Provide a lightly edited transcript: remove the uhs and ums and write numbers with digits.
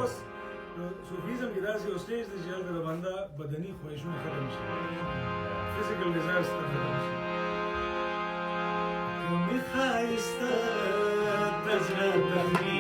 اوس صوفیزم کې داسې یو سټیج دی چې هلته د بنده بدني خواهشونه ختم شي فزیکل ډیزایرز ته ختم شي تو می ښایسته د زړه تخني